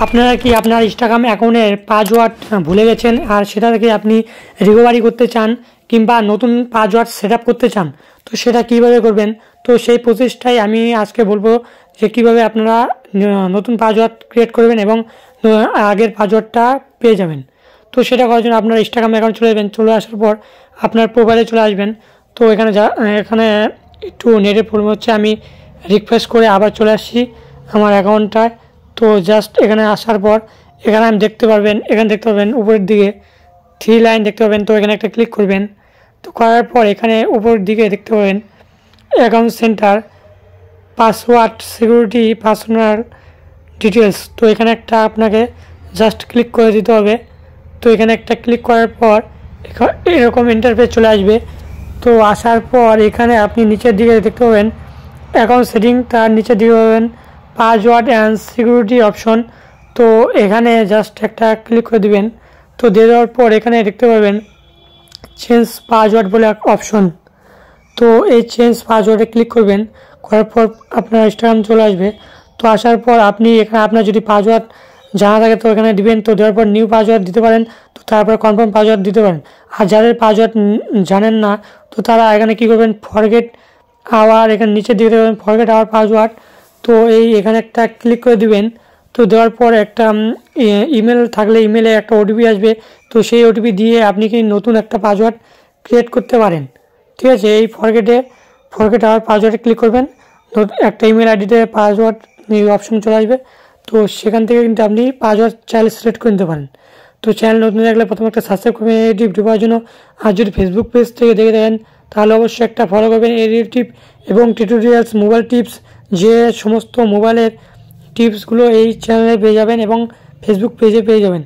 আপনারা কি আপনার ইনস্টাগ্রাম অ্যাকাউন্টের পাসওয়ার্ড ভুলে গেছেন আর সেটা থেকে আপনি রিকভারি করতে চান কিংবা নতুন পাসওয়ার্ড সেটআপ করতে চান, তো সেটা কিভাবে করবেন? তো সেই প্রসেসটাই আমি আজকে বলবো যে কিভাবে আপনারা নতুন পাসওয়ার্ড ক্রিয়েট করবেন এবং আগের পাসওয়ার্ডটা পেয়ে যাবেন। তো সেটা করার জন্য আপনার ইনস্টাগ্রাম অ্যাকাউন্ট চলে যাবেন, চলে আসার পর আপনার প্রোফাইলে চলে আসবেন। তো এখানে একটু নেটের প্রবলেম হচ্ছে, আমি রিফ্রেশ করে আবার চলে আসছি আমার অ্যাকাউন্টটায়। তো জাস্ট এখানে আসার পর এখানে দেখতে পারবেন উপরের দিকে 3 লাইন দেখতে পাবেন। তো এখানে একটা ক্লিক করবেন। তো করার পর এখানে উপরের দিকে দেখতে পাবেন account centre, password, security, personal details. তো এখানে একটা আপনাকে জাস্ট ক্লিক করে দিতে হবে। তো এখানে একটা ক্লিক করার পর এরকম ইন্টারফেস চলে আসবে। তো আসার পর এখানে আপনি নিচের দিকে দেখতে পাবেন অ্যাকাউন্ট সেটিং, তার নিচের দিকে পাবেন পাসওয়ার্ড অ্যান্ড সিকিউরিটি অপশন। তো এখানে জাস্ট একটা ক্লিক করে দিবেন। তো দিয়ে দেওয়ার পর এখানে দেখতে পাবেন চেঞ্জ পাসওয়ার্ড বলে এক অপশন। তো এই চেঞ্জ পাসওয়ার্ডে ক্লিক করবেন, করার পর আপনার ইনস্টাগ্রাম চলে আসবে। তো আসার পর আপনি এখানে আপনার যদি পাসওয়ার্ড জানা থাকে তো এখানে দিবেন। তো দেওয়ার পর নিউ পাসওয়ার্ড দিতে পারেন, তো তারপর কনফার্ম পাসওয়ার্ড দিতে পারেন। আর যাদের পাসওয়ার্ড জানেন না তো তারা এখানে কী করবেন, ফরগেট আওয়ার, এখানে নিচের দিকে দেবেন ফরগেট আওয়ার পাসওয়ার্ড। তো এখানে একটা ক্লিক করে দিবেন। তো দেওয়ার পর একটা ইমেল থাকলে ইমেলে একটা ওটিপি আসবে। তো সেই ওটিপি দিয়ে আপনি কি নতুন একটা পাসওয়ার্ড ক্রিয়েট করতে পারেন। ঠিক আছে, এই ফরগেট আওয়ার পাসওয়ার্ডে ক্লিক করবেন, একটা ইমেল আইডিতে পাসওয়ার্ড অপশন চলে আসবে। তো সেখান থেকে কিন্তু আপনি পাসওয়ার্ড চাইলে সিলেক্ট করে নিতে পারেন। তো চ্যানেল নতুন থাকলে প্রথমে একটা সাবস্ক্রাইব করবেন এই টিপ ঢোকার জন্য। আর যদি ফেসবুক পেজ থেকে দেখে থাকেন তাহলে অবশ্যই একটা ফলো করবেন এই টিপ এবং টিউটোরিয়ালস, মোবাইল টিপস, যে সমস্ত মোবাইলের টিপসগুলো এই চ্যানেলে পেয়ে যাবেন এবং ফেসবুক পেজে পেয়ে যাবেন।